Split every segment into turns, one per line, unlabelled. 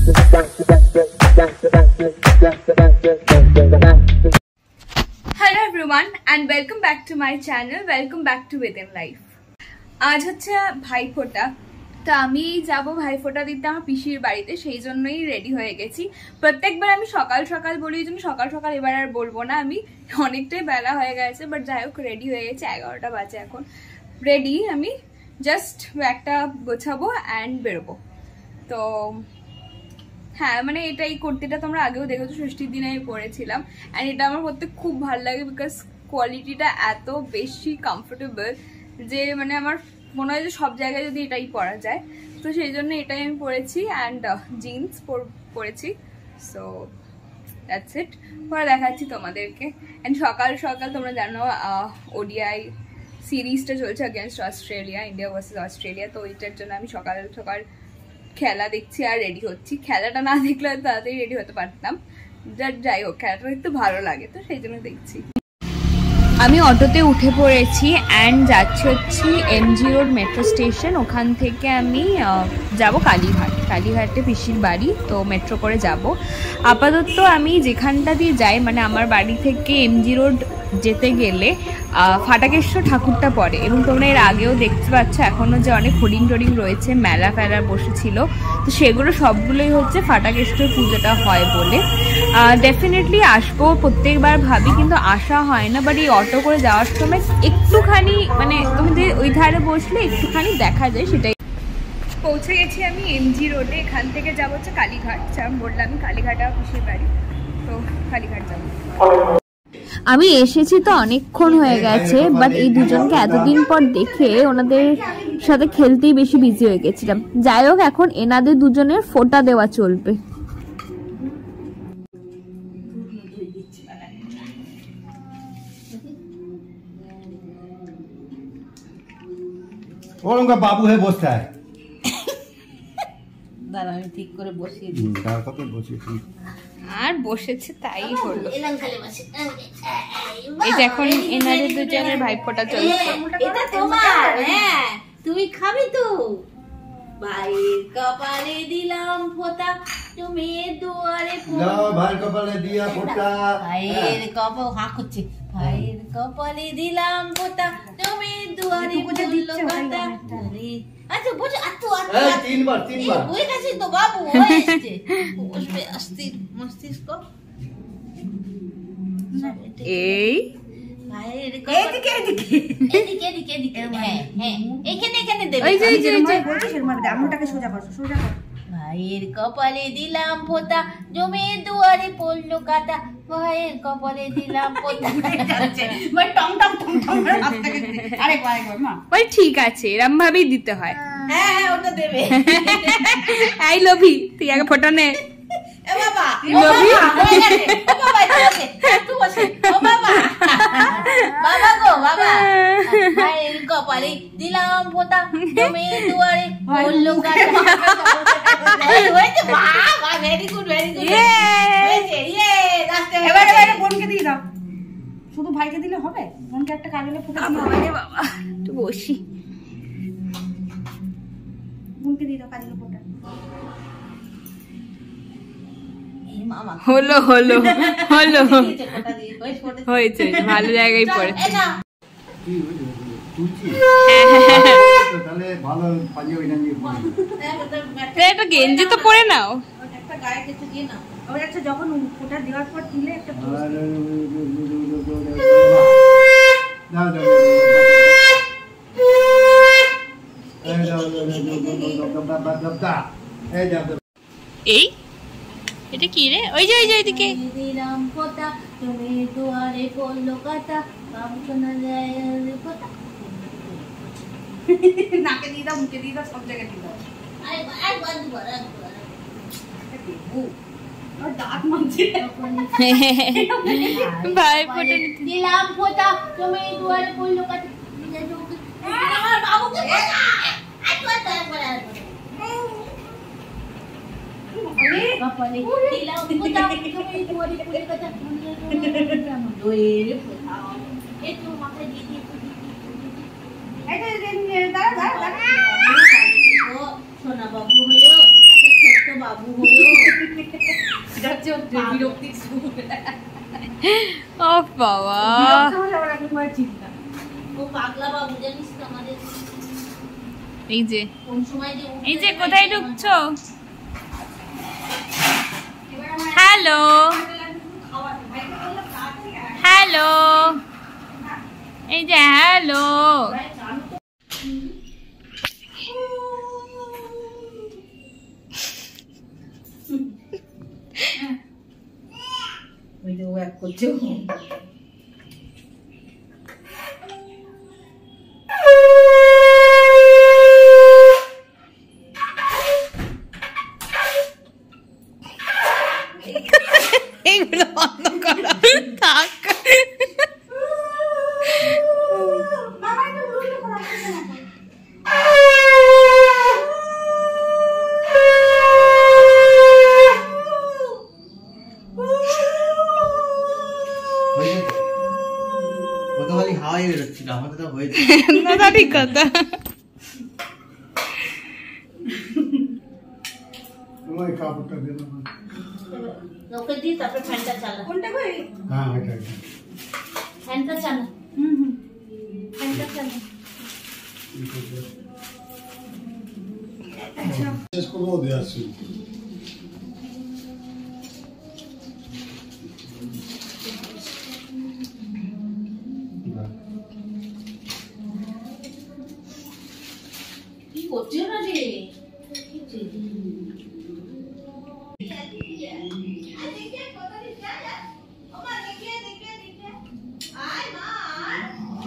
Hello everyone and welcome back to my channel. Welcome back to Within Life. आज হচ্ছে ভাইফোঁটা। তো আমি যাব ভাইফোঁটা দিতে আমার পিসির বাড়িতে, সেই জন্যই রেডি হয়ে গেছি। প্রত্যেকবার আমি সকাল সকাল বলি, এই জন্য সকাল সকাল এবার আর বলবো না, আমি অনেকটাই বেলা হয়ে গেছে, বাট যাই হোক রেডি হয়ে গেছে। 11টা বাজে এখন। রেডি, আমি জাস্ট একটা গোছাবো অ্যান্ড বেরোবো। তো হ্যাঁ, মানে এটা এই কুর্তিটা তোমরা আগেও দেখেছো, ষষ্ঠীর দিনে আমি পরেছিলাম। অ্যান্ড এটা আমার পরতে খুব ভালো লাগে, বিকজ কোয়ালিটিটা এত বেশি কমফোর্টেবল যে মানে আমার মনে হয় যে সব জায়গায় যদি এটাই পরা যায়। তো সেই জন্য এটাই আমি পরেছি, অ্যান্ড জিন্স পরেছি। So that's it. পরে দেখাচ্ছি তোমাদেরকে। অ্যান্ড সকাল সকাল তোমরা জানো ওডিআই সিরিজটা চলছে against Australia, India versus Australia. তো ওইটার জন্য আমি সকাল সকাল খেলা দেখছি আর রেডি হচ্ছি। খেলাটা না দেখলে তাড়াতাড়ি রেডি হতে পারতাম, যাই হোক খেলাটা দেখতে ভালো লাগে, তো সেই জন্য দেখছি। আমি অটোতে উঠে পড়েছি অ্যান্ড যাচ্ছি হচ্ছে এমজি রোড মেট্রো স্টেশন। ওখান থেকে আমি যাব কালীঘাটে পিসির বাড়ি। তো মেট্রো করে যাব। আপাতত আমি যেখানটা দিয়ে যাই, মানে আমার বাড়ি থেকে এমজি রোড যেতে গেলে ফাটাকেশ্বর ঠাকুরটা পড়ে, এবং তোমরা এর আগেও দেখতে পাচ্ছ এখনও যে অনেক হোর্ডিং টোডিং রয়েছে, মেলা ফেলা বসেছিল। তো সেগুলো সবগুলোই হচ্ছে ফাটাকেশ্বর পুজোটা হয় বলে। ডেফিনেটলি আসবো, প্রত্যেকবার ভাবি কিন্তু আসা হয় না। বাট এই অটো করে যাওয়ার সময় একটুখানি মানে তুমি যে ওই ধারে বসলে একটুখানি দেখা যায়, সেটাই। পৌঁছে গেছি আমি এমজি রোডে। এখান থেকে যাবো হচ্ছে কালীঘাট। বললাম আমি কালীঘাট আর পিসির বাড়ি, তো কালীঘাট যাবো। আমি এসেছি তো অনেকক্ষণ হয়ে গেছে, বাট এই দুজনকে এতদিন পর দেখে ওনাদের সাথে খেলতেই বেশি বিজি হয়ে গেছিলাম। যাই হোক, এখন এনাদের দুজনের ফোঁটা দেওয়া চলবে।
বাবু হয়ে বসতে হয়,
আমি ঠিক করে বসিয়ে দিই।
আর বসেছে তাই হলো। এই যে এখন এনাদের দুজনের ভাইফোঁটা চলছে।
এটা তোমার, হ্যাঁ তুমি খাবে তো। ভাইয়ের কপালে দিলাম ফোঁটা, তুমি দুয়ারে
ভাইয়ের কপালে দিয়া ফোঁটা।
ভাইয়ের কপাল হাঁ করছে, ভাইয়ের কপালে দিলাম ফোঁটা, তুমি দুয়ারে পড়লো কাঁটা। আচ্ছা বসে,
তিনবার
হয়ে গেছে তো বাবু, হয়ে এসছে। বসবে অস্থির মস্তিষ্ক।
এই
এদিকে হ্যাঁ হ্যাঁ, এখানে দেবে। ভাইয়ের কপালে দিলাম ফোঁটা, জমে দুয়ারে পড়লো কাঁটা, ভাইয়ের কপালে দিলাম ফোঁটা।
ওই ঠিক আছে, এরম ভাবেই দিতে হয়।
হ্যাঁ ওটা দেবে।
আই লভি, তুই আগে ফোঁটা নে।
বাবা গো বাবা, ভাইয়ের কপালে দিলাম ফোঁটা, তুমি দুয়ারে পড়লো কাঁটা। Very good very good.
এবারে বোনকে দিয়ে দাও। শুধু ভাইকে দিলে হবে? বোনকে একটা কাজলে ফোঁটা দিতে হবে।
বাবা একটু বসি।
বোনকে দিয়ে দাও কাজলে ফোঁটা।
হলো হয়েছে, ভালো জায়গায় পড়েছে। একটা গেঞ্জি তো পরে নাও।
একটা গায়ে কিছু দিয়ে নাও।
আচ্ছা, যখন ফোঁটা দেওয়ার পর দিলে একটা
এই এটা কি রে? ওই যে ওইদিকে
দিলাম ফোঁটা, তুমি দুয়ারে পড়লো কাঁটা, বাবু শোনা যায় ফোঁটা।
নাকে দিয়ে দাও, মুখে দিয়ে দাও, সব জায়গায় দিয়ে দাও। দাঁত মানছে।
ভাইফোঁটা
দিলাম ফোঁটা, তুমি দুয়ারে পড়লো কাঁটা, আমার বাবুকে কপালে দিলাম ফোঁটা, তুমি দুয়ারে পড়লো কাঁটা, একটু মাথায় দিয়ে দিয়ে সোনা বাবু হলো, একটা ছোট্ট বাবু হলো। বিরক্তি
ও বাবা
ও পাগলা বাবু জানিস তো আমাদের
এই যে
কোন সময় যে
এই যে কোথায় ঢুকছো? হ্যালো হ্যালো এই যে হ্যালো
ওই যে ও এক করছে
এইগুলো বন্ধ করো থাক
হাওয়াই বেরোচ্ছিল, আমাদের তো হয়েছে
না ঠিক কথা।
ওই কাপড়টা দে না।
ওকে দি তারপর ফ্যানটা চালা।
কোনটা কই?
হ্যাঁ ওইটা
ফ্যানটা চালা। ফ্যানটা চালা।
শেষ করবো দিয়ে আসছি।
কি করছিস না রে?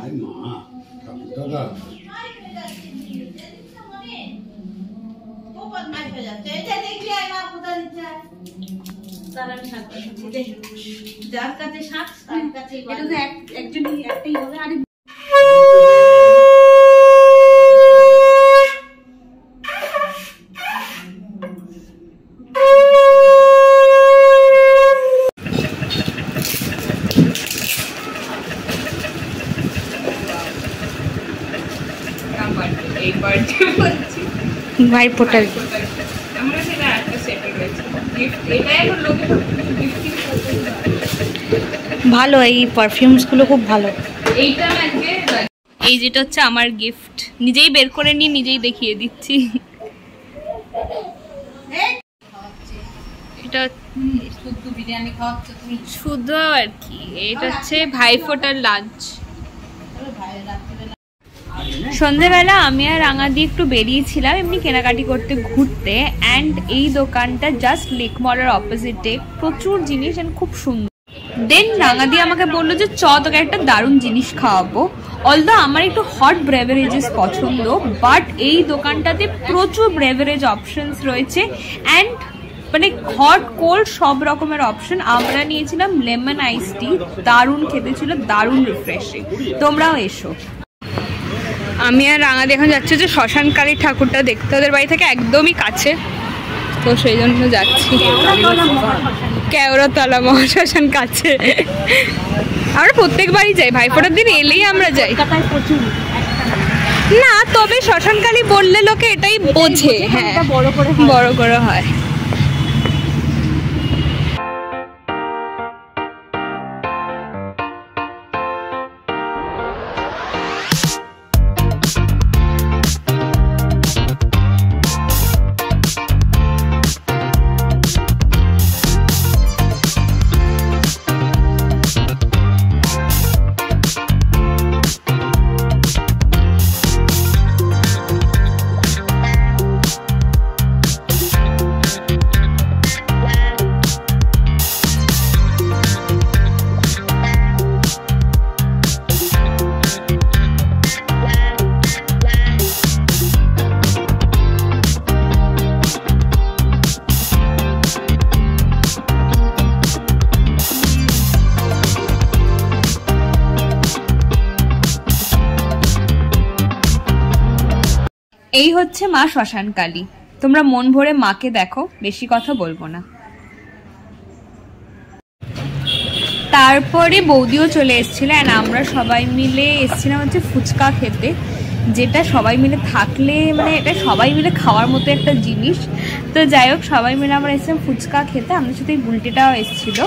আয় মা, কাপড়টা দা।
যার কাছে শাক তার কাছে
এটা তো একজনই একটাই হবে। আরে
ভাই ফোটাল
আমরা সেটা একটা সেটে রয়েছে গিফট, এটা এখন লোকে গিফটিং করতে।
ভালো, এই পারফিউমস গুলো খুব ভালো।
এইটা আজকে
এই যেটা হচ্ছে আমার গিফট, নিজেই বের করে নিয়ে নিজেই দেখিয়ে দিচ্ছি। এটা
শুদ্ধ বিরিয়ানি খাওয়াচ্ছ তুমি।
শুধু আর কি, এটা হচ্ছে ভাইফোঁটার লাঞ্চ। সন্ধেবেলা আমি আর রাঙা দিয়ে একটু বেরিয়েছিলাম এমনি কেনাকাটি করতে ঘুরতে, অ্যান্ড এই দোকানটা জাস্ট লেক মলের অপোজিটে, প্রচুর জিনিস এন্ড খুব সুন্দর। দেন রাঙা দিয়ে আমাকে বললো যে চ তোকে একটা দারুণ জিনিস খাওয়াবো। অলদো আমার একটু হট ব্রেভারেজেস পছন্দ, বাট এই দোকানটাতে প্রচুর ব্রেভারেজ অপশনস রয়েছে অ্যান্ড মানে হট কোল্ড সব রকমের অপশন। আমরা নিয়েছিলাম লেমন আইস টি, দারুণ খেতে ছিল, দারুণ রিফ্রেশিং। তোমরাও এসো। আমি আর রাঙা এখন যাচ্ছি যে শ্মশানকালী ঠাকুরটা দেখতে, ওদের বাড়ি থেকে একদমই কাছে, তো সেই জন্য যাচ্ছি। কেওড়াতলা মহাশ্মশান কাছে, আমরা প্রত্যেকবারই যাই, ভাইফোঁটার দিন এলেই আমরা যাই। না তবে শ্মশানকালী বললে লোকে এটাই বোঝে, হ্যাঁ বড় করে হয়। এই হচ্ছে মা শ্মশানকালী, তোমরা মন ভরে মাকে দেখো, বেশি কথা বলবো না। তারপরে বৌদিও চলে এসেছিল, অ্যান্ড আমরা সবাই মিলে এসেছিলাম হচ্ছে ফুচকা খেতে। যেটা সবাই মিলে থাকলে মানে এটা সবাই মিলে খাওয়ার মতো একটা জিনিস। তো যাই হোক, সবাই মিলে আমরা এসেছিলাম ফুচকা খেতে, আমাদের সাথে এই বুলটিটাও এসেছিল।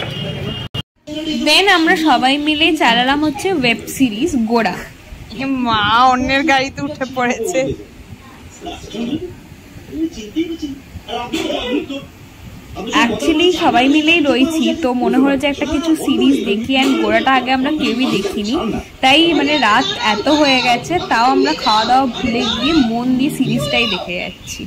দেন আমরা সবাই মিলে চালালাম হচ্ছে ওয়েব সিরিজ গোড়া। মা অন্যের গাড়িতে উঠে পড়েছে। অ্যাকচুয়ালি সবাই মিলেই রয়েছি, তো মনে হলো যে একটা কিছু সিরিজ দেখি, অ্যান্ড গোড়াটা আগে আমরা কেউই দেখিনি, তাই মানে রাত এত হয়ে গেছে তাও আমরা খাওয়া দাওয়া ভুলে গিয়ে মন দিয়ে সিরিজটাই দেখে যাচ্ছি।